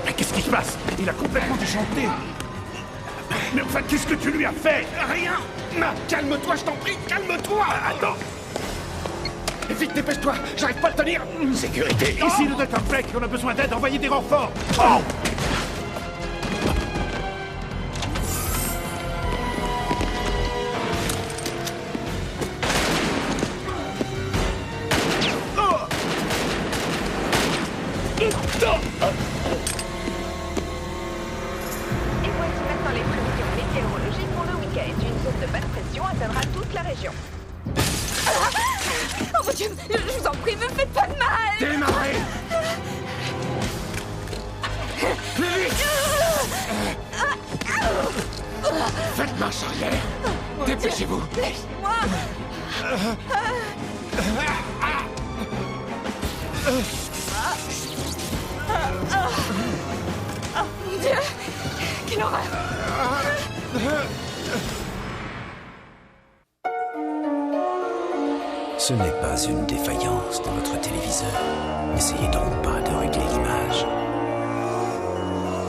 Mais qu'est-ce qui se passe? Il a complètement déchanté. Mais enfin, qu'est-ce que tu lui as fait? Rien. Calme-toi, je t'en prie, calme-toi. Attends. Vite, dépêche-toi, j'arrive pas à le tenir. Sécurité. Ici le Dr. Blake, on a besoin d'aide, envoyez des renforts. Oh! Et voici maintenant les prévisions météorologiques pour le week-end. Une zone de basse pression atteindra toute la région. Oh mon Dieu, je vous en prie, me faites pas de mal. Démarrez. Plus vite. Faites marche arrière. Dépêchez-vous. Laisse-moi. Oh mon Dieu, quelle horreur. Ce n'est pas une défaillance dans votre téléviseur. N'essayez donc pas de régler l'image.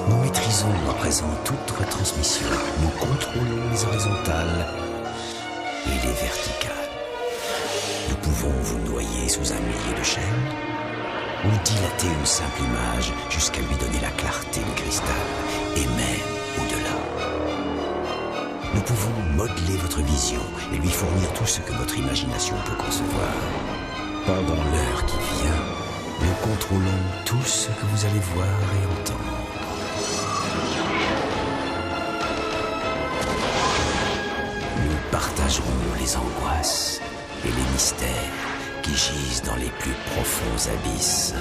Nous maîtrisons à présent toute retransmission. Nous contrôlons les horizontales et les verticales. Nous pouvons vous noyer sous un millier de chaînes ou dilater une simple image jusqu'à lui donner la clarté du cristal et même au-delà. Nous pouvons modeler votre vision et lui fournir tout ce que votre imagination peut concevoir. Pendant l'heure qui vient, nous contrôlons tout ce que vous allez voir et entendre. Nous partagerons les angoisses et les mystères qui gisent dans les plus profonds abysses,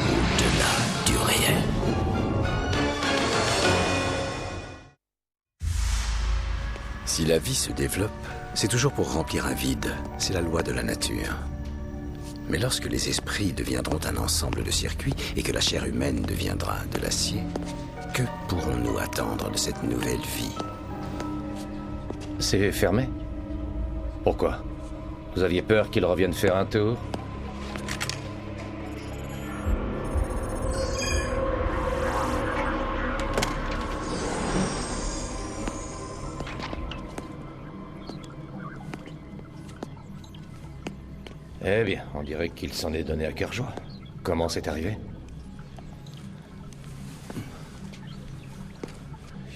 au-delà du réel. Si la vie se développe, c'est toujours pour remplir un vide. C'est la loi de la nature. Mais lorsque les esprits deviendront un ensemble de circuits et que la chair humaine deviendra de l'acier, que pourrons-nous attendre de cette nouvelle vie? C'est fermé? Pourquoi? Vous aviez peur qu'il revienne faire un tour? Eh bien, on dirait qu'il s'en est donné à cœur joie. Comment c'est arrivé?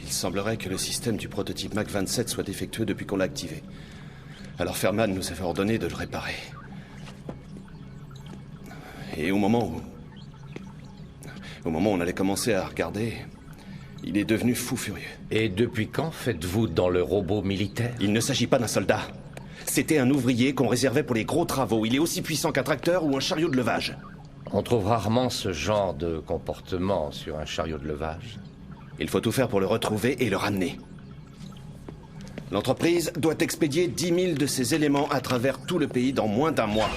Il semblerait que le système du prototype Mac 27 soit défectueux depuis qu'on l'a activé. Alors Ferman nous avait ordonné de le réparer. Et au moment où on allait commencer à regarder, il est devenu fou furieux. Et depuis quand faites-vous dans le robot militaire? Il ne s'agit pas d'un soldat. C'était un ouvrier qu'on réservait pour les gros travaux. Il est aussi puissant qu'un tracteur ou un chariot de levage. On trouve rarement ce genre de comportement sur un chariot de levage. Il faut tout faire pour le retrouver et le ramener. L'entreprise doit expédier 10 000 de ces éléments à travers tout le pays dans moins d'un mois.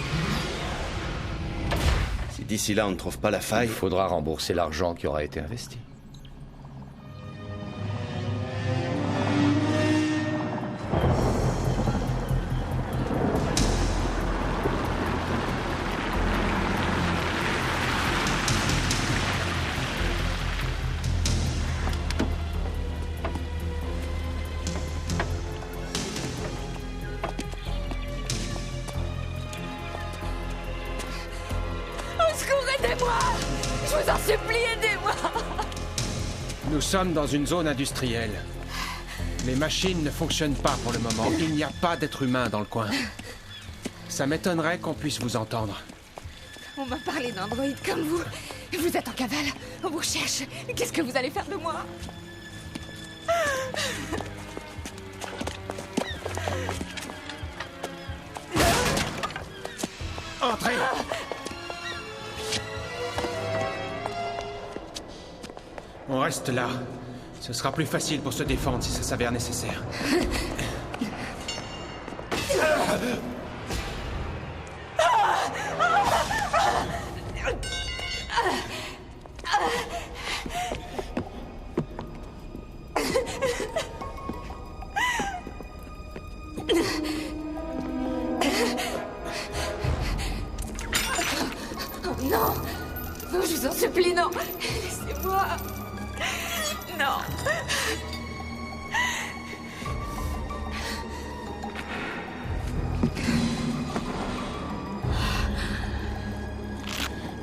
Si d'ici là on ne trouve pas la faille... Il faudra rembourser l'argent qui aura été investi. Je vous en supplie, aidez-moi! Nous sommes dans une zone industrielle. Les machines ne fonctionnent pas pour le moment. Il n'y a pas d'être humain dans le coin. Ça m'étonnerait qu'on puisse vous entendre. On m'a parlé d'androïdes comme vous. Vous êtes en cavale. On vous cherche. Qu'est-ce que vous allez faire de moi? Entrez! On reste là. Ce sera plus facile pour se défendre si ça s'avère nécessaire. Non! Non, je vous en supplie, non! Laissez-moi! Non!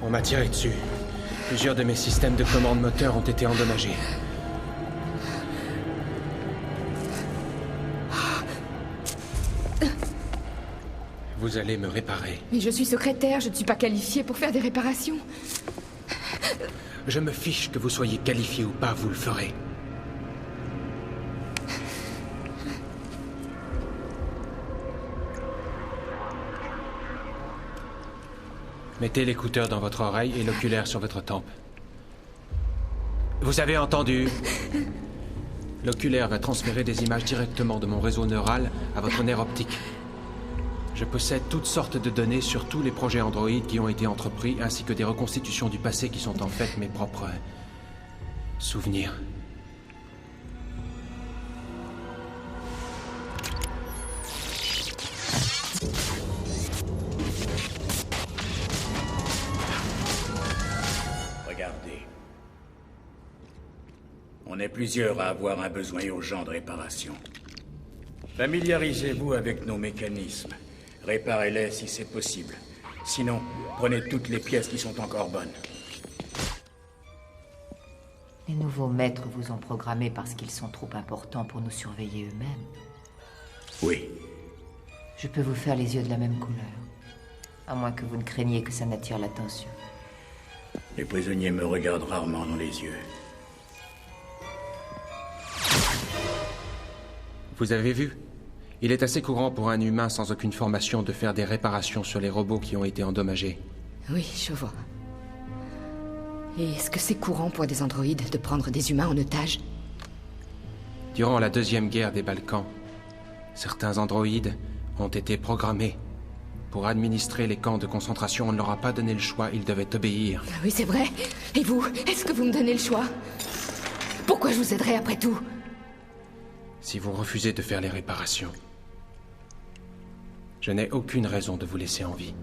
On m'a tiré dessus. Plusieurs de mes systèmes de commande moteur ont été endommagés. Vous allez me réparer. Mais je suis secrétaire, je ne suis pas qualifiée pour faire des réparations. Je me fiche que vous soyez qualifié ou pas, vous le ferez. Mettez l'écouteur dans votre oreille et l'oculaire sur votre tempe. Vous avez entendu? L'oculaire va transférer des images directement de mon réseau neural à votre nerf optique. Je possède toutes sortes de données sur tous les projets Android qui ont été entrepris, ainsi que des reconstitutions du passé qui sont en fait mes propres souvenirs. Regardez. On est plusieurs à avoir un besoin urgent de réparation. Familiarisez-vous avec nos mécanismes. Réparez-les si c'est possible. Sinon, prenez toutes les pièces qui sont encore bonnes. Les nouveaux maîtres vous ont programmé parce qu'ils sont trop importants pour nous surveiller eux-mêmes. Oui. Je peux vous faire les yeux de la même couleur. À moins que vous ne craigniez que ça n'attire l'attention. Les prisonniers me regardent rarement dans les yeux. Vous avez vu? Il est assez courant pour un humain sans aucune formation de faire des réparations sur les robots qui ont été endommagés. Oui, je vois. Et est-ce que c'est courant pour des androïdes de prendre des humains en otage? Durant la Deuxième Guerre des Balkans, certains androïdes ont été programmés. Pour administrer les camps de concentration, on ne leur a pas donné le choix, ils devaient obéir. Oui, c'est vrai. Et vous, est-ce que vous me donnez le choix? Pourquoi je vous aiderai après tout? Si vous refusez de faire les réparations, je n'ai aucune raison de vous laisser en vie.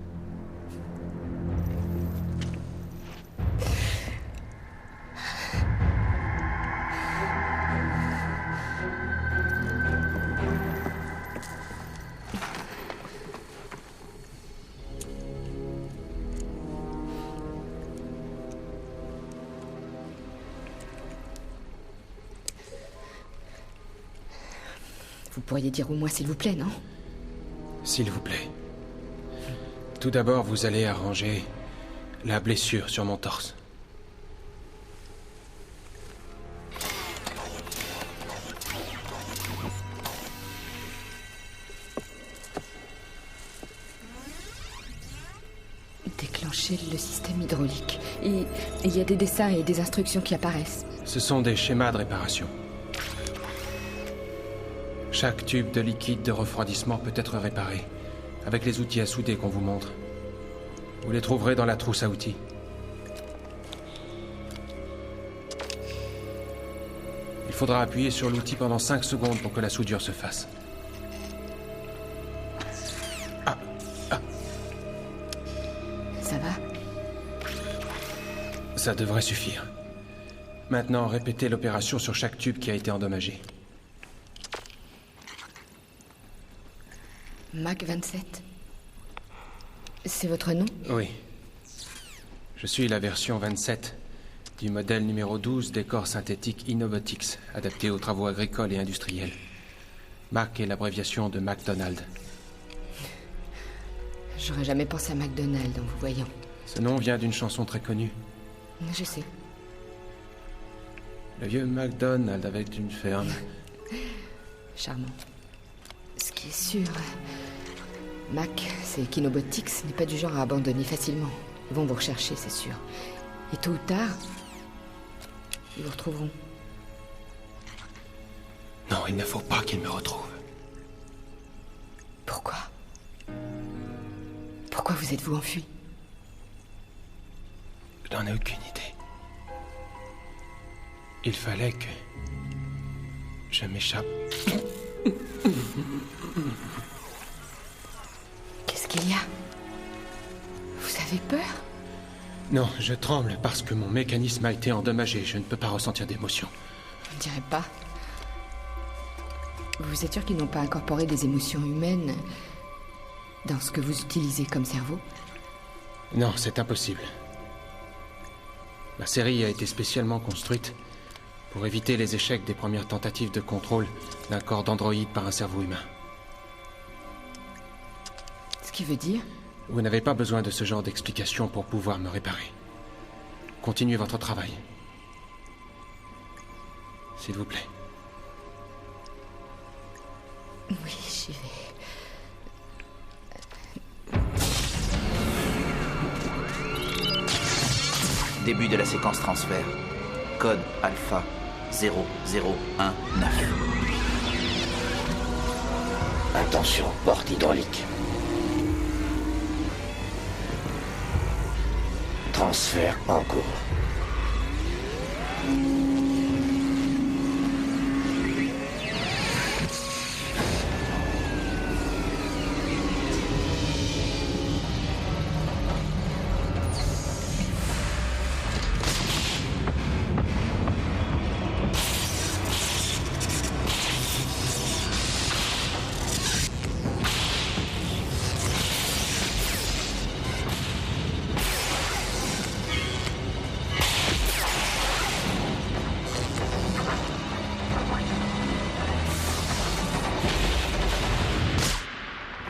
Vous pourriez dire au moins s'il vous plaît, non? S'il vous plaît. Tout d'abord, vous allez arranger la blessure sur mon torse. Déclencher le système hydraulique. Et il y a des dessins et des instructions qui apparaissent. Ce sont des schémas de réparation. Chaque tube de liquide de refroidissement peut être réparé, avec les outils à souder qu'on vous montre. Vous les trouverez dans la trousse à outils. Il faudra appuyer sur l'outil pendant 5 secondes pour que la soudure se fasse. Ça va? Ça devrait suffire. Maintenant, répétez l'opération sur chaque tube qui a été endommagé. Mac 27. C'est votre nom? Oui. Je suis la version 27 du modèle numéro 12 des corps synthétiques Innovotics, adapté aux travaux agricoles et industriels. Mac est l'abréviation de McDonald. J'aurais jamais pensé à McDonald en vous voyant. Ce nom vient d'une chanson très connue. Je sais. Le vieux McDonald avec une ferme. Charmant. Ce qui est sûr... Mac, c'est qu'Innobotics n'est pas du genre à abandonner facilement. Ils vont vous rechercher, c'est sûr. Et tôt ou tard, ils vous retrouveront. Non, il ne faut pas qu'ils me retrouvent. Pourquoi? Pourquoi vous êtes-vous enfui? Je n'en ai aucune idée. Il fallait que je m'échappe. Qu'est-ce qu'il y a? Vous avez peur? Non, je tremble parce que mon mécanisme a été endommagé. Je ne peux pas ressentir d'émotion. Je ne dirais pas. Vous êtes sûr qu'ils n'ont pas incorporé des émotions humaines dans ce que vous utilisez comme cerveau? Non, c'est impossible. La série a été spécialement construite pour éviter les échecs des premières tentatives de contrôle d'un corps d'androïde par un cerveau humain. Ce qui veut dire? Vous n'avez pas besoin de ce genre d'explication pour pouvoir me réparer. Continuez votre travail. S'il vous plaît. Oui, j'y vais. Début de la séquence transfert. Code alpha 0019. Attention, porte hydraulique. Transfert en cours.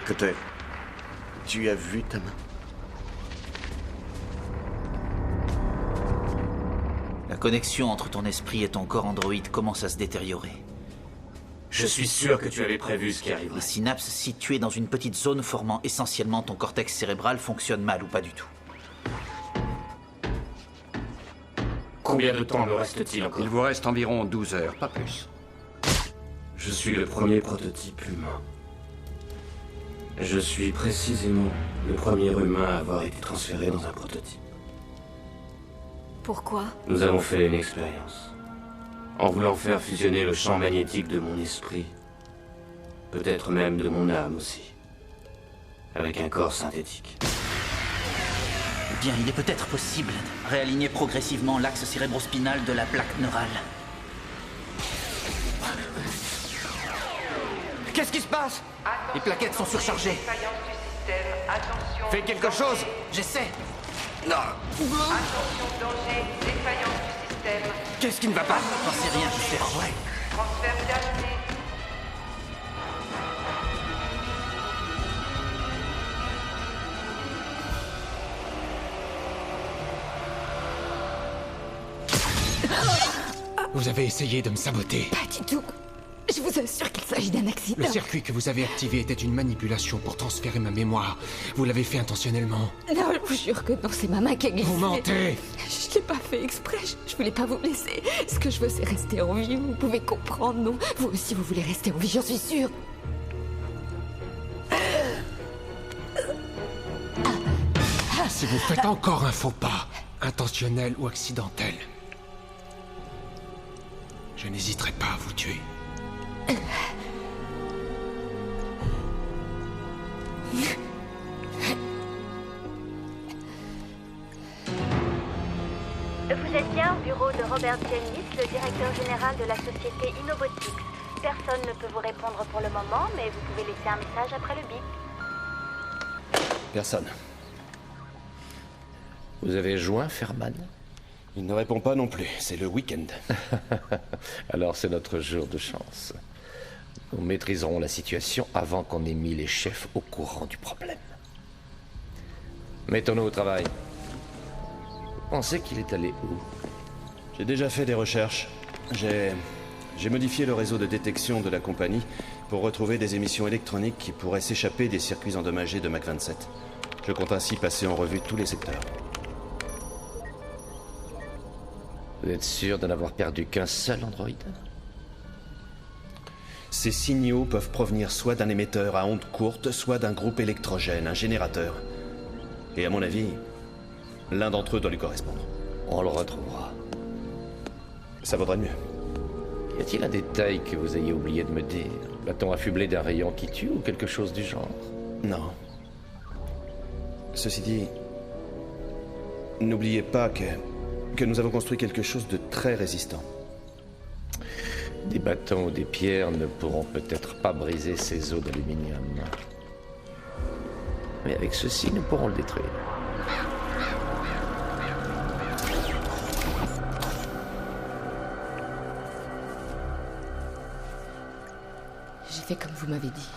Cutter, tu as vu ta main? La connexion entre ton esprit et ton corps androïde commence à se détériorer. Je suis sûr que tu avais prévu ce qui arriverait. Les synapses situées dans une petite zone formant essentiellement ton cortex cérébral fonctionnent mal ou pas du tout. Combien de temps me reste-t-il encore? Il vous reste environ 12 heures, pas plus. Je suis le premier prototype humain. Je suis précisément le premier humain à avoir été transféré dans un prototype. Pourquoi? Nous avons fait une expérience. En voulant faire fusionner le champ magnétique de mon esprit, peut-être même de mon âme aussi, avec un corps synthétique. Eh bien, il est peut-être possible de réaligner progressivement l'axe cérébrospinal de la plaque neurale. Qu'est-ce qui se passe? Les plaquettes sont surchargées. Fais quelque chose. J'essaie. Non. Attention, danger, défaillance du système. Qu'est-ce qui ne va pas? J'en sais rien, je cherche. Transfert terminé. Vous avez essayé de me saboter. Pas du tout. Je vous assure qu'il s'agit d'un accident. Le circuit que vous avez activé était une manipulation pour transférer ma mémoire. Vous l'avez fait intentionnellement. Non, je vous jure que non, c'est ma main qui a glissé. Vous mentez. Je l'ai pas fait exprès, je voulais pas vous blesser. Ce que je veux, c'est rester en vie, vous pouvez comprendre, non? Vous aussi, vous voulez rester en vie, j'en suis sûre. Si vous faites encore un faux pas, intentionnel ou accidentel, je n'hésiterai pas à vous tuer. Vous êtes bien au bureau de Robert Jennings, le directeur général de la société Innobotics. Personne ne peut vous répondre pour le moment, mais vous pouvez laisser un message après le bip. Personne. Vous avez joint Ferman? Il ne répond pas non plus, c'est le week-end. Alors c'est notre jour de chance. Nous maîtriserons la situation avant qu'on ait mis les chefs au courant du problème. Mettons-nous au travail. Vous pensez qu'il est allé où? J'ai déjà fait des recherches. J'ai modifié le réseau de détection de la compagnie pour retrouver des émissions électroniques qui pourraient s'échapper des circuits endommagés de Mach 27. Je compte ainsi passer en revue tous les secteurs. Vous êtes sûr de n'avoir perdu qu'un seul androïde? Ces signaux peuvent provenir soit d'un émetteur à ondes courtes, soit d'un groupe électrogène, un générateur. Et à mon avis, l'un d'entre eux doit lui correspondre. On le retrouvera. Ça vaudrait mieux. Y a-t-il un détail que vous ayez oublié de me dire? L'a-t-on affublé d'un rayon qui tue ou quelque chose du genre? Non. Ceci dit, N'oubliez pas que nous avons construit quelque chose de très résistant. Des bâtons ou des pierres ne pourront peut-être pas briser ces os d'aluminium. Mais avec ceci, nous pourrons le détruire. J'ai fait comme vous m'avez dit.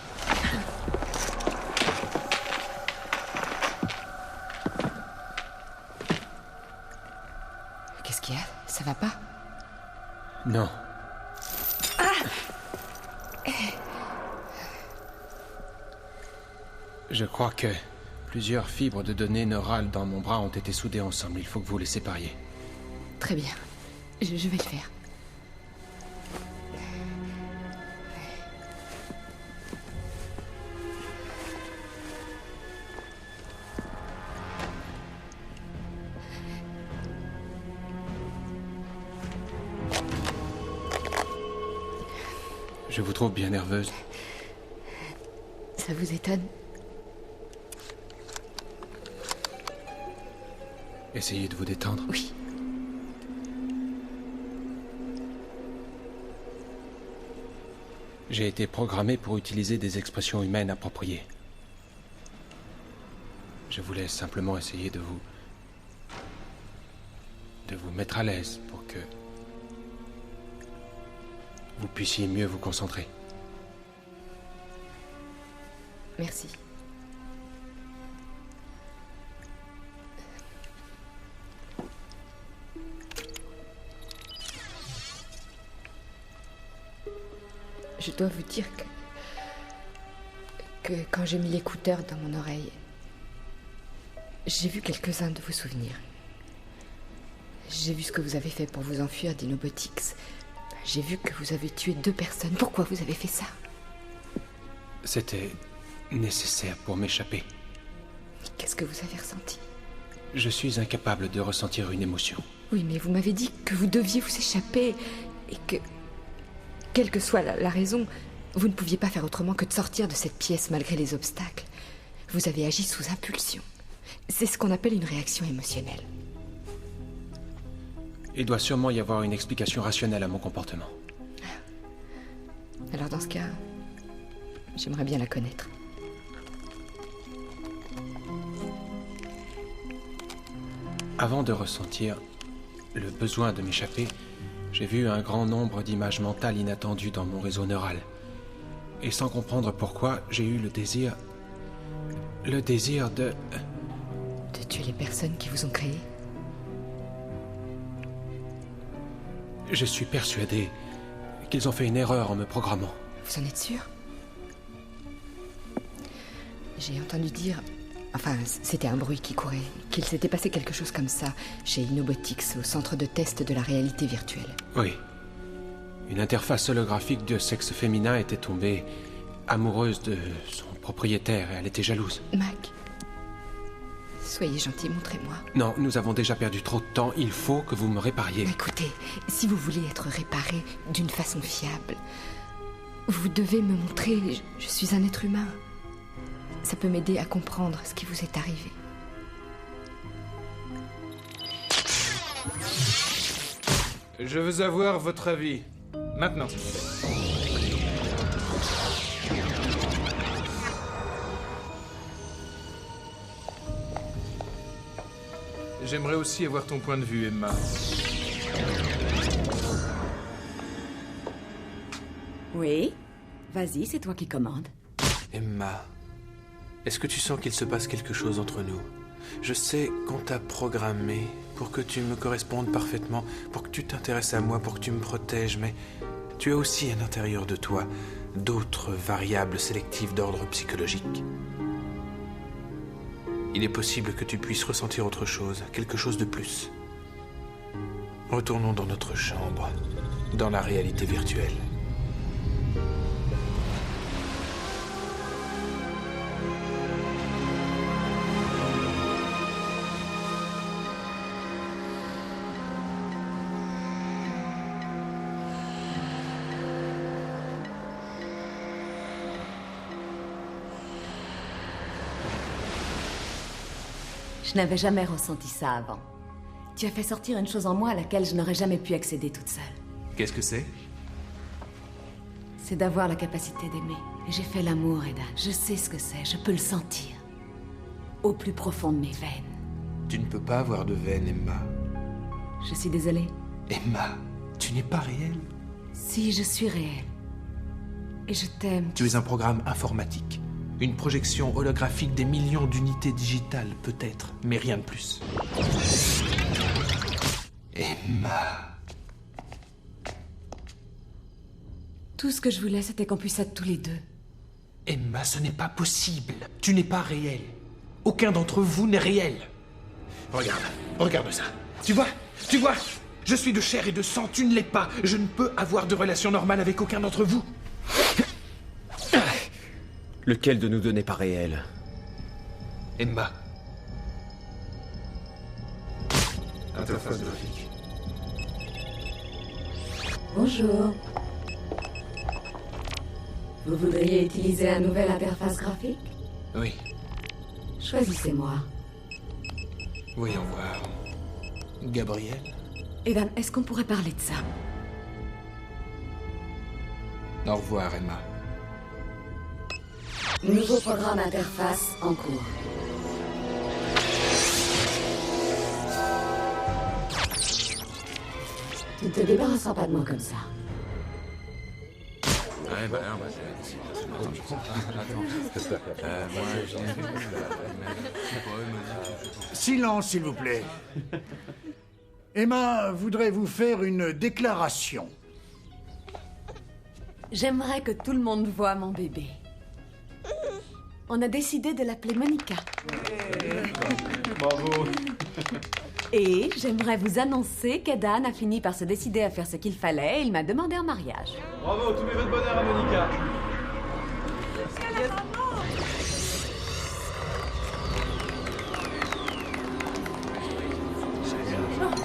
Qu'est-ce qu'il y a? Ça va pas? Non. Je crois que plusieurs fibres de données neurales dans mon bras ont été soudées ensemble. Il faut que vous les sépariez. Très bien. Je vais le faire. Je vous trouve bien nerveuse. Ça vous étonne? Essayez de vous détendre. Oui. J'ai été programmé pour utiliser des expressions humaines appropriées. Je voulais simplement essayer de vous mettre à l'aise pour que vous puissiez mieux vous concentrer. Merci. Je dois vous dire que quand j'ai mis l'écouteur dans mon oreille, j'ai vu quelques-uns de vos souvenirs. J'ai vu ce que vous avez fait pour vous enfuir d'Inobotics. J'ai vu que vous avez tué 2 personnes. Pourquoi vous avez fait ça? C'était nécessaire pour m'échapper. Qu'est-ce que vous avez ressenti? Je suis incapable de ressentir une émotion. Oui, mais vous m'avez dit que vous deviez vous échapper et que, quelle que soit la raison, vous ne pouviez pas faire autrement que de sortir de cette pièce malgré les obstacles. Vous avez agi sous impulsion. C'est ce qu'on appelle une réaction émotionnelle. Il doit sûrement y avoir une explication rationnelle à mon comportement. Alors dans ce cas, j'aimerais bien la connaître. Avant de ressentir le besoin de m'échapper, j'ai vu un grand nombre d'images mentales inattendues dans mon réseau neural. Et sans comprendre pourquoi, j'ai eu le désir de... De tuer les personnes qui vous ont créé? Je suis persuadé qu'ils ont fait une erreur en me programmant. Vous en êtes sûr? J'ai entendu dire... Enfin, c'était un bruit qui courait, qu'il s'était passé quelque chose comme ça chez Inobotics, au centre de test de la réalité virtuelle. Oui. Une interface holographique de sexe féminin était tombée amoureuse de son propriétaire et elle était jalouse. Mac, soyez gentil, montrez-moi. Non, nous avons déjà perdu trop de temps. Il faut que vous me répariez. Écoutez, si vous voulez être réparé d'une façon fiable, vous devez me montrer. Je suis un être humain. Ça peut m'aider à comprendre ce qui vous est arrivé. Je veux avoir votre avis. Maintenant. J'aimerais aussi avoir ton point de vue, Emma. Oui? Vas-y, c'est toi qui commandes. Emma, est-ce que tu sens qu'il se passe quelque chose entre nous? Je sais qu'on t'a programmé pour que tu me correspondes parfaitement, pour que tu t'intéresses à moi, pour que tu me protèges, mais tu as aussi à l'intérieur de toi d'autres variables sélectives d'ordre psychologique. Il est possible que tu puisses ressentir autre chose, quelque chose de plus. Retournons dans notre chambre, dans la réalité virtuelle. Je n'avais jamais ressenti ça avant. Tu as fait sortir une chose en moi à laquelle je n'aurais jamais pu accéder toute seule. Qu'est-ce que c'est? C'est d'avoir la capacité d'aimer. Et j'ai fait l'amour, Eda. Je sais ce que c'est, je peux le sentir. Au plus profond de mes veines. Tu ne peux pas avoir de veine, Emma. Je suis désolée. Emma, tu n'es pas réelle. Si, je suis réelle. Et je t'aime. Tu es un programme informatique. Une projection holographique des millions d'unités digitales, peut-être, mais rien de plus. Emma. Tout ce que je voulais, c'était qu'on puisse être tous les deux. Emma, ce n'est pas possible. Tu n'es pas réelle. Aucun d'entre vous n'est réel. Regarde ça. Tu vois? Je suis de chair et de sang, tu ne l'es pas. Je ne peux avoir de relation normale avec aucun d'entre vous. Lequel de nous deux n'est pas réel? Emma. Interface graphique. Bonjour. Vous voudriez utiliser un nouvel interface graphique? Oui. Choisissez-moi. Voyons voir. Gabriel? Edan, est-ce qu'on pourrait parler de ça? Au revoir, Emma. Nouveau programme interface en cours. Tu ne te débarrasseras pas de moi comme ça. Ouais, bah non, Silence, s'il vous plaît. Emma voudrait vous faire une déclaration. J'aimerais que tout le monde voie mon bébé. On a décidé de l'appeler Monica. Bravo. Et j'aimerais vous annoncer qu'Edan a fini par se décider à faire ce qu'il fallait et il m'a demandé en mariage. Bravo, tous mes vœux de bonheur à Monica.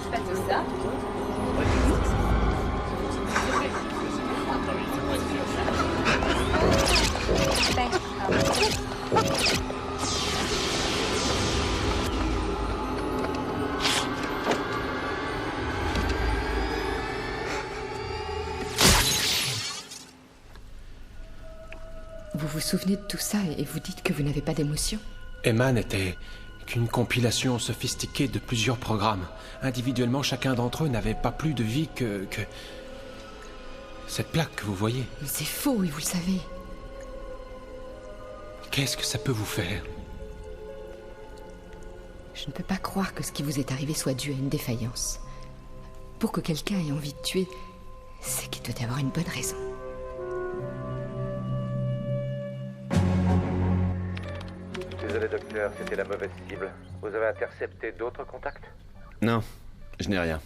C'est pas tout ça. Vous vous souvenez de tout ça et vous dites que vous n'avez pas d'émotion? Emma n'était qu'une compilation sophistiquée de plusieurs programmes. Individuellement, chacun d'entre eux n'avait pas plus de vie que... cette plaque que vous voyez. Mais c'est faux et vous le savez. Qu'est-ce que ça peut vous faire? Je ne peux pas croire que ce qui vous est arrivé soit dû à une défaillance. Pour que quelqu'un ait envie de tuer, c'est qu'il doit y avoir une bonne raison. Désolé, docteur, c'était la mauvaise cible. Vous avez intercepté d'autres contacts? Non, je n'ai rien.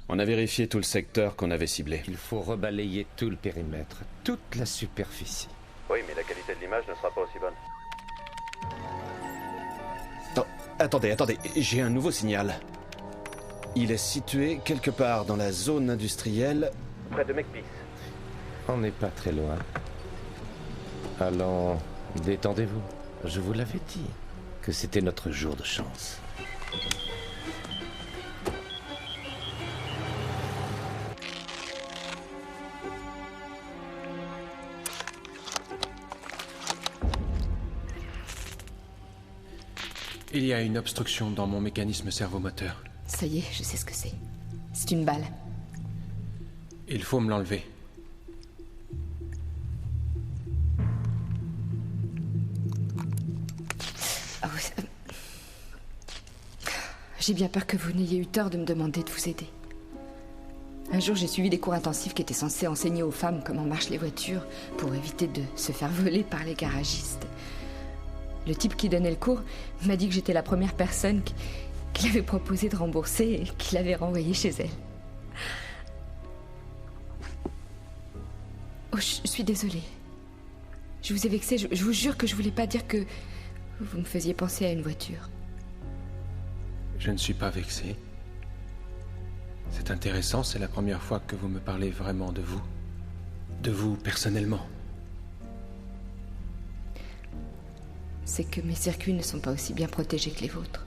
On a vérifié tout le secteur qu'on avait ciblé. Il faut rebalayer tout le périmètre, toute la superficie. Oui, mais la qualité de l'image ne sera pas aussi bonne. Oh, attendez, j'ai un nouveau signal. Il est situé quelque part dans la zone industrielle... près de Makepeace. On n'est pas très loin. Allons, détendez-vous. Je vous l'avais dit que c'était notre jour de chance. Il y a une obstruction dans mon mécanisme servomoteur. Ça y est, je sais ce que c'est. C'est une balle. Il faut me l'enlever. J'ai bien peur que vous n'ayez eu tort de me demander de vous aider. Un jour, j'ai suivi des cours intensifs qui étaient censés enseigner aux femmes comment marchent les voitures pour éviter de se faire voler par les garagistes. Le type qui donnait le cours m'a dit que j'étais la première personne qu'il avait proposé de rembourser et qu'il avait renvoyée chez elle. Oh, je suis désolée. Je vous ai vexé, je vous jure que je voulais pas dire que vous me faisiez penser à une voiture. Je ne suis pas vexé. C'est intéressant, c'est la première fois que vous me parlez vraiment de vous. De vous personnellement. C'est que mes circuits ne sont pas aussi bien protégés que les vôtres.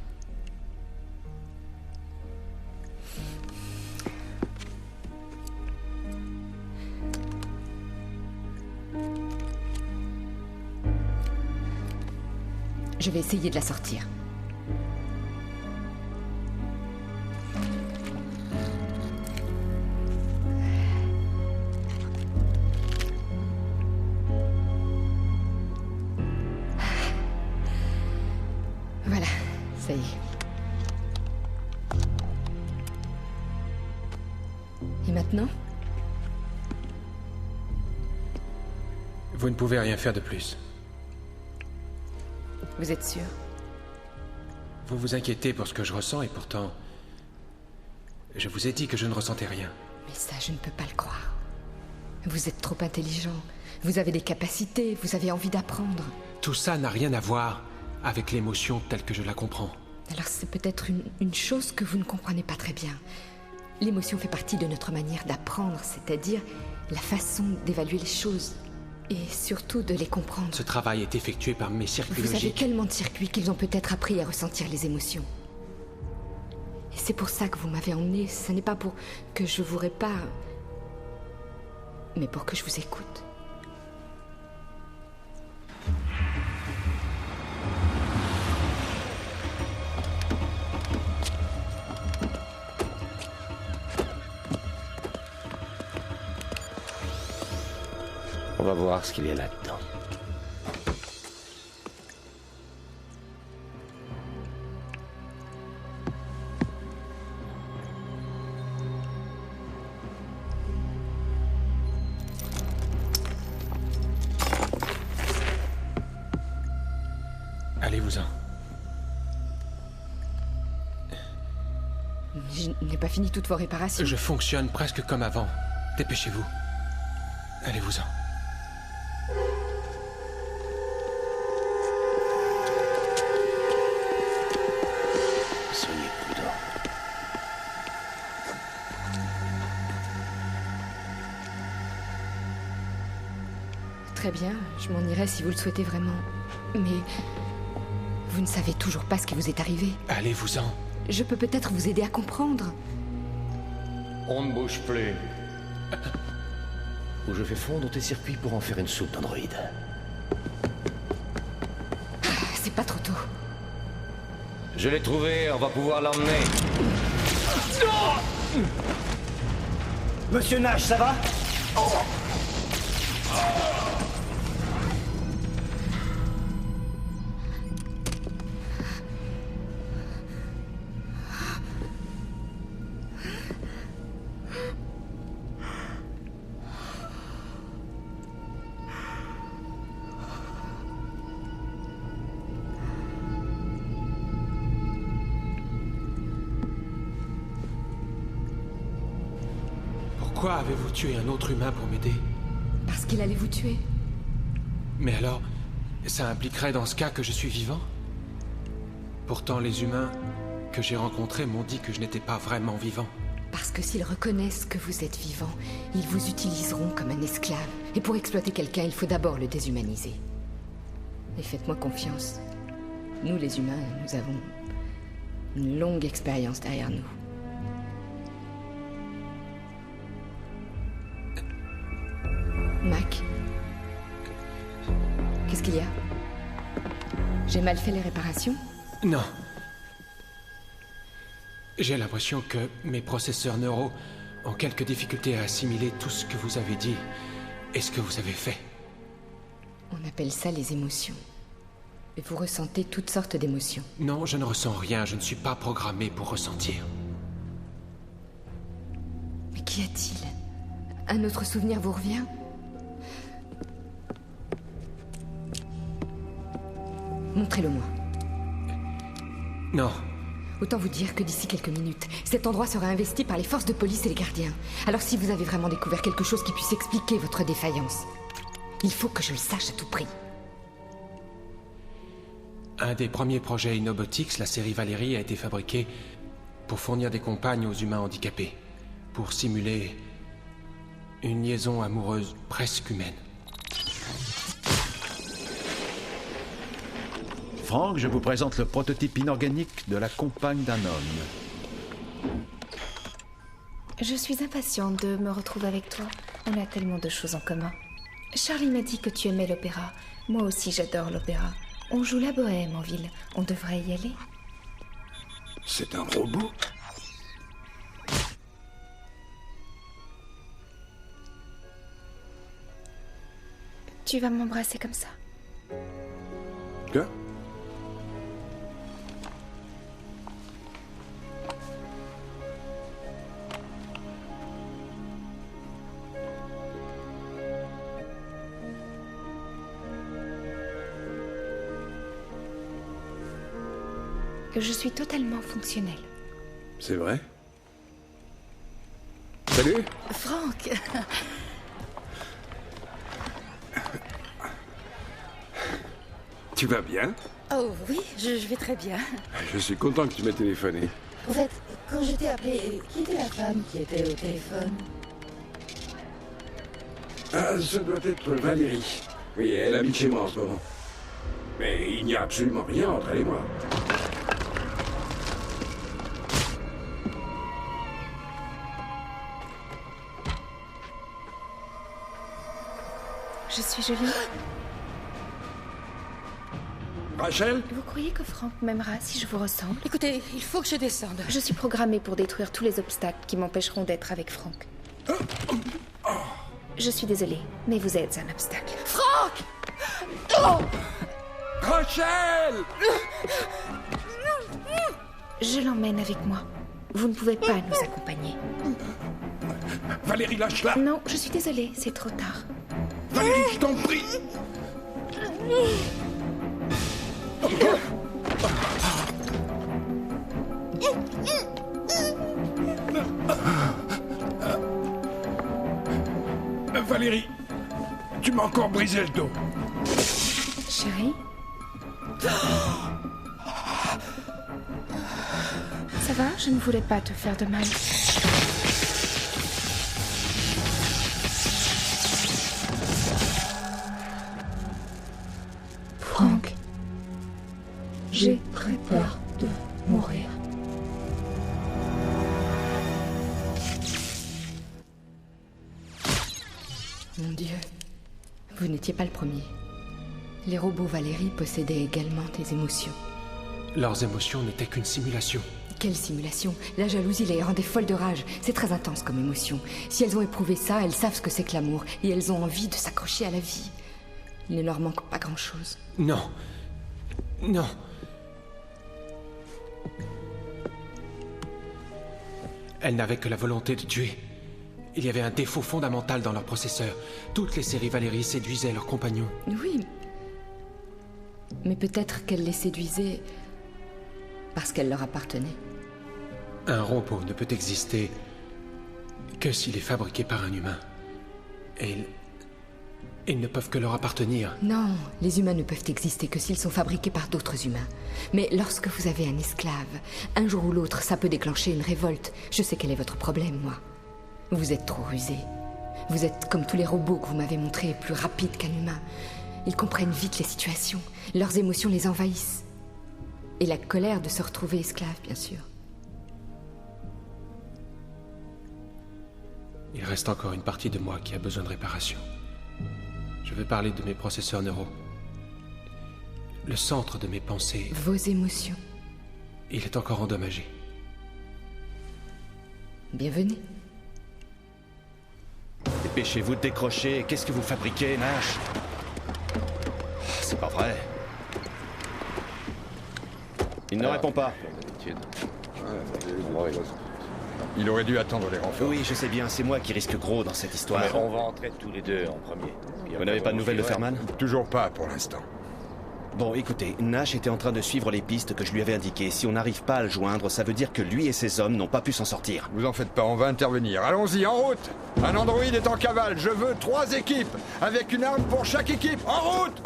Je vais essayer de la sortir. Voilà, ça y est. Et maintenant? Vous ne pouvez rien faire de plus. Vous êtes sûr? Vous vous inquiétez pour ce que je ressens et pourtant... Je vous ai dit que je ne ressentais rien. Mais ça, je ne peux pas le croire. Vous êtes trop intelligent. Vous avez des capacités, vous avez envie d'apprendre. Tout ça n'a rien à voir avec l'émotion telle que je la comprends. Alors c'est peut-être une chose que vous ne comprenez pas très bien. L'émotion fait partie de notre manière d'apprendre, c'est-à-dire la façon d'évaluer les choses. Et surtout de les comprendre. Ce travail est effectué par mes circuits Vous avez logiques. tellement de circuits qu'ils ont peut-être appris à ressentir les émotions. Et c'est pour ça que vous m'avez emmené. Ce n'est pas pour que je vous répare, mais pour que je vous écoute. On va voir ce qu'il y a là-dedans. Allez-vous-en. Je n'ai pas fini toutes vos réparations. Je fonctionne presque comme avant. Dépêchez-vous. Allez-vous-en. Soyez prudent. Très bien, je m'en irai si vous le souhaitez vraiment. Mais vous ne savez toujours pas ce qui vous est arrivé. Allez-vous-en. Je peux peut-être vous aider à comprendre. On ne bouge plus. Ou je fais fondre tes circuits pour en faire une soupe d'androïde. C'est pas trop tôt. Je l'ai trouvé, on va pouvoir l'emmener. Monsieur Nash, ça va? Pourquoi avez-vous tué un autre humain pour m'aider? Parce qu'il allait vous tuer. Mais alors, ça impliquerait dans ce cas que je suis vivant? Pourtant, les humains que j'ai rencontrés m'ont dit que je n'étais pas vraiment vivant. Parce que s'ils reconnaissent que vous êtes vivant, ils vous utiliseront comme un esclave. Et pour exploiter quelqu'un, il faut d'abord le déshumaniser. Et faites-moi confiance. Nous, les humains, nous avons une longue expérience derrière nous. Mac, qu'est-ce qu'il y a? J'ai mal fait les réparations? Non. J'ai l'impression que mes processeurs neuraux ont quelques difficultés à assimiler tout ce que vous avez dit et ce que vous avez fait. On appelle ça les émotions. Et vous ressentez toutes sortes d'émotions. Non, je ne ressens rien, je ne suis pas programmé pour ressentir. Mais qu'y a-t-il? Un autre souvenir vous revient? Montrez-le-moi. Non. Autant vous dire que d'ici quelques minutes, cet endroit sera investi par les forces de police et les gardiens. Alors si vous avez vraiment découvert quelque chose qui puisse expliquer votre défaillance, il faut que je le sache à tout prix. Un des premiers projets Inobotics, la série Valérie, a été fabriqué pour fournir des compagnes aux humains handicapés, pour simuler une liaison amoureuse presque humaine. Franck, je vous présente le prototype inorganique de la compagne d'un homme. Je suis impatiente de me retrouver avec toi. On a tellement de choses en commun. Charlie m'a dit que tu aimais l'opéra. Moi aussi j'adore l'opéra. On joue la bohème en ville. On devrait y aller. C'est un robot? Tu vas m'embrasser comme ça. Quoi? Je suis totalement fonctionnelle. C'est vrai? Salut? Franck! Tu vas bien? Oh oui, je vais très bien. Je suis content que tu m'aies téléphoné. En fait, quand je t'ai appelé, qui était la femme qui était au téléphone? Ah, ça doit être Valérie. Oui, elle habite chez moi en ce moment. Mais il n'y a absolument rien entre elle et moi. Je suis jolie. Rachel? Vous croyez que Franck m'aimera si je vous ressemble? Écoutez, il faut que je descende. Je suis programmée pour détruire tous les obstacles qui m'empêcheront d'être avec Franck. Je suis désolée, mais vous êtes un obstacle. Franck! Oh! Rachel! Je l'emmène avec moi. Vous ne pouvez pas nous accompagner. Valérie, lâche-la! Non, je suis désolée, c'est trop tard. Valérie, je t'en prie! Valérie, tu m'as encore brisé le dos. Chérie? Ça va? Je ne voulais pas te faire de mal. Franck, j'ai très peur de mourir. Mon Dieu, vous n'étiez pas le premier. Les robots Valérie possédaient également des émotions. Leurs émotions n'étaient qu'une simulation. Quelle simulation! La jalousie les rendait folles de rage. C'est très intense comme émotion. Si elles ont éprouvé ça, elles savent ce que c'est que l'amour. Et elles ont envie de s'accrocher à la vie. Il ne leur manque pas grand-chose. Non. Non. Elles n'avaient que la volonté de tuer. Il y avait un défaut fondamental dans leur processeur. Toutes les séries Valérie séduisaient leurs compagnons. Oui. Mais peut-être qu'elles les séduisaient parce qu'elles leur appartenaient. Un robot ne peut exister que s'il est fabriqué par un humain. Et ils ne peuvent que leur appartenir. Non, les humains ne peuvent exister que s'ils sont fabriqués par d'autres humains. Mais lorsque vous avez un esclave, un jour ou l'autre, ça peut déclencher une révolte. Je sais quel est votre problème, moi. Vous êtes trop rusé. Vous êtes comme tous les robots que vous m'avez montrés, plus rapides qu'un humain. Ils comprennent vite les situations. Leurs émotions les envahissent. Et la colère de se retrouver esclave, bien sûr. Il reste encore une partie de moi qui a besoin de réparation. Je veux parler de mes processeurs neuraux. Le centre de mes pensées... Vos émotions. Il est encore endommagé. Bienvenue. Dépêchez-vous de décrocher. Qu'est-ce que vous fabriquez, Nash? C'est pas vrai. Il ne répond pas. Il aurait dû attendre les renforts. Oui, je sais bien, c'est moi qui risque gros dans cette histoire. Mais on va entrer tous les deux en premier. Vous n'avez pas de nouvelles de Fairman? Toujours pas pour l'instant. Bon, écoutez, Nash était en train de suivre les pistes que je lui avais indiquées. Si on n'arrive pas à le joindre, ça veut dire que lui et ses hommes n'ont pas pu s'en sortir. Vous en faites pas, on va intervenir. Allons-y, en route! Un androïde est en cavale. Je veux 3 équipes, avec une arme pour chaque équipe. En route!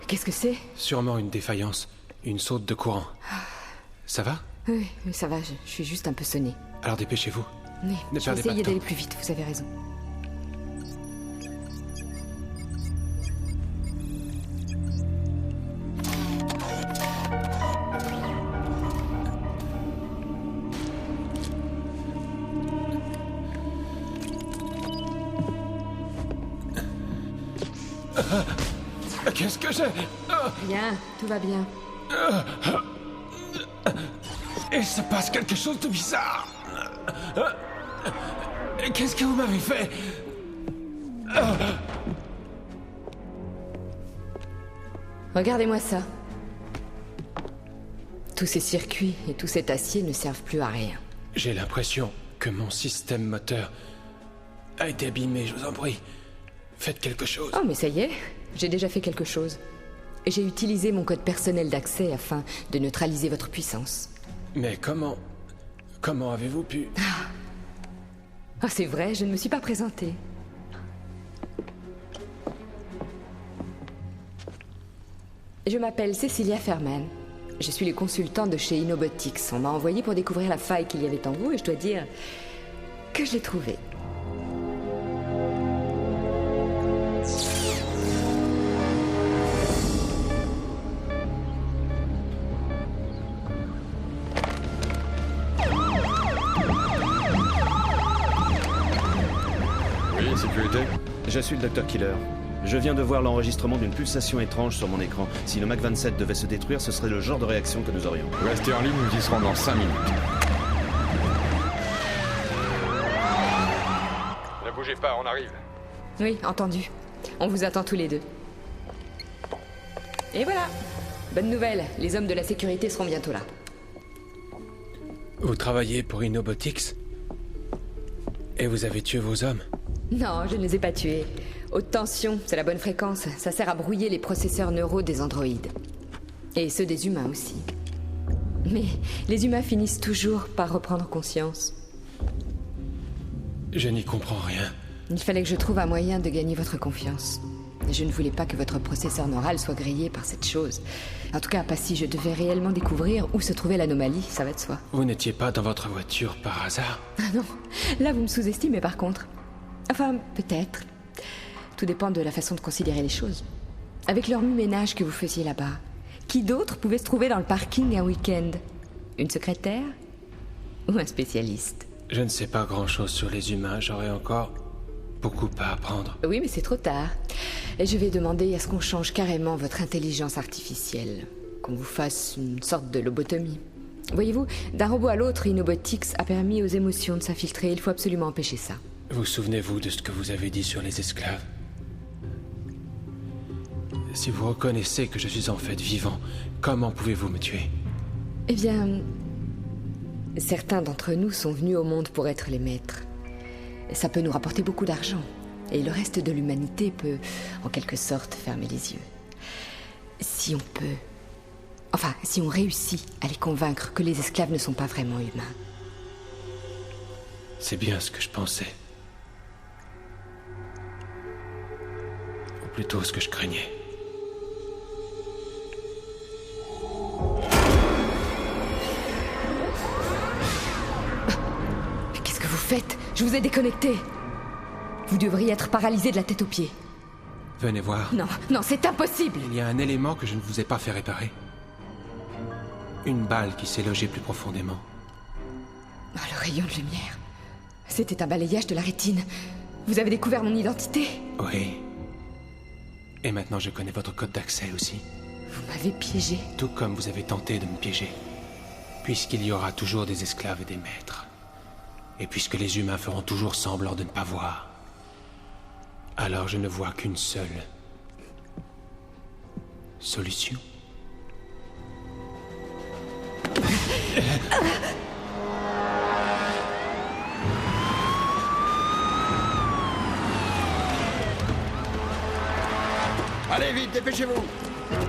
Qu'est-ce que c'est? Sûrement une défaillance. Une saute de courant. Ça va? Oui, ça va, je suis juste un peu sonnée. Alors dépêchez-vous. Oui, Ne je vais perdez pas de essayer temps. d'aller plus vite, vous avez raison. Qu'est-ce que j'ai? Rien, tout va bien. Il se passe quelque chose de bizarre. Qu'est-ce que vous m'avez fait? Regardez-moi ça. Tous ces circuits et tout cet acier ne servent plus à rien. J'ai l'impression que mon système moteur a été abîmé, je vous en prie. Faites quelque chose. Oh, mais ça y est, j'ai déjà fait quelque chose. J'ai utilisé mon code personnel d'accès afin de neutraliser votre puissance. Mais comment... Comment avez-vous pu... Ah, c'est vrai, je ne me suis pas présentée. Je m'appelle Cecilia Ferman. Je suis le consultant de chez Inobotics. On m'a envoyé pour découvrir la faille qu'il y avait en vous et je dois dire que je l'ai trouvée. Oui, sécurité. Je suis le Dr. Killer. Je viens de voir l'enregistrement d'une pulsation étrange sur mon écran. Si le Mac 27 devait se détruire, ce serait le genre de réaction que nous aurions. Restez en ligne, nous y serons dans 5 minutes. Ne bougez pas, on arrive. Oui, entendu. On vous attend tous les deux. Et voilà. Bonne nouvelle, les hommes de la sécurité seront bientôt là. Vous travaillez pour Inobotics? Et vous avez tué vos hommes? Non, je ne les ai pas tués. Haute tension, c'est la bonne fréquence. Ça sert à brouiller les processeurs neuraux des androïdes. Et ceux des humains aussi. Mais les humains finissent toujours par reprendre conscience. Je n'y comprends rien. Il fallait que je trouve un moyen de gagner votre confiance. Je ne voulais pas que votre processeur neural soit grillé par cette chose. En tout cas, pas si je devais réellement découvrir où se trouvait l'anomalie, ça va de soi. Vous n'étiez pas dans votre voiture par hasard? Ah non, là vous me sous-estimez par contre. Enfin, peut-être. Tout dépend de la façon de considérer les choses. Avec leur ménage que vous faisiez là-bas, qui d'autre pouvait se trouver dans le parking un week-end? Une secrétaire? Ou un spécialiste? Je ne sais pas grand-chose sur les humains, j'aurais encore beaucoup à apprendre. Oui, mais c'est trop tard. Et je vais demander à ce qu'on change carrément votre intelligence artificielle. Qu'on vous fasse une sorte de lobotomie. Voyez-vous, d'un robot à l'autre, Inobotics a permis aux émotions de s'infiltrer. Il faut absolument empêcher ça. Vous souvenez-vous de ce que vous avez dit sur les esclaves? Si vous reconnaissez que je suis en fait vivant, comment pouvez-vous me tuer? Eh bien... certains d'entre nous sont venus au monde pour être les maîtres. Ça peut nous rapporter beaucoup d'argent. Et le reste de l'humanité peut, en quelque sorte, fermer les yeux. Si on peut... Enfin, si on réussit à les convaincre que les esclaves ne sont pas vraiment humains. C'est bien ce que je pensais. Ou plutôt ce que je craignais. Mais qu'est-ce que vous faites? Je vous ai déconnecté. Vous devriez être paralysé de la tête aux pieds. Venez voir. Non, non, c'est impossible. Il y a un élément que je ne vous ai pas fait réparer. Une balle qui s'est logée plus profondément. Oh, le rayon de lumière. C'était un balayage de la rétine. Vous avez découvert mon identité? Oui. Et maintenant je connais votre code d'accès aussi. Vous m'avez piégé. Tout comme vous avez tenté de me piéger. Puisqu'il y aura toujours des esclaves et des maîtres. Et puisque les humains feront toujours semblant de ne pas voir. Alors je ne vois qu'une seule solution. Allez vite, dépêchez-vous!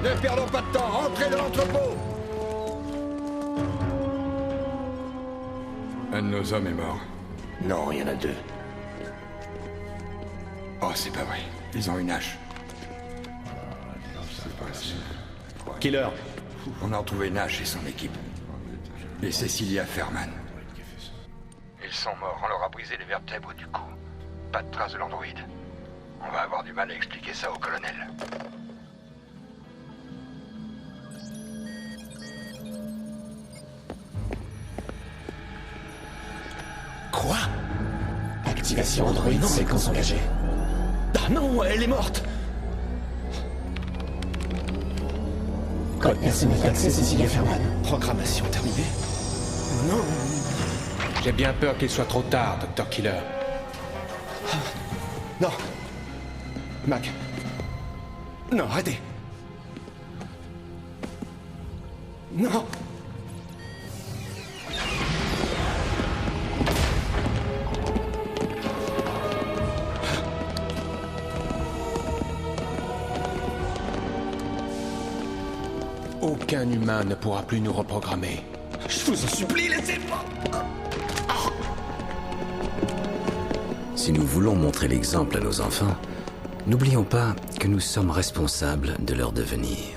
Ne perdons pas de temps, rentrez dans l'entrepôt! Un de nos hommes est mort. Non, il y en a 2. Oh, c'est pas vrai. Ils ont une hache. Killer. On a retrouvé Nash et son équipe. Et Cecilia Ferman. Ils sont morts, on leur a brisé les vertèbres du cou. Pas de trace de l'androïde. On va avoir du mal à expliquer ça au colonel. Quoi? Activation Android, séquence engagée. Ah non, elle est morte! Code personnel d'accès Cecilia Ferman. Programmation terminée? Non. J'ai bien peur qu'il soit trop tard, Dr. Killer. Non. Mac. Non, arrêtez. Non. Aucun humain ne pourra plus nous reprogrammer. Je vous en supplie, laissez-moi. Si nous voulons montrer l'exemple à nos enfants, n'oublions pas que nous sommes responsables de leur devenir.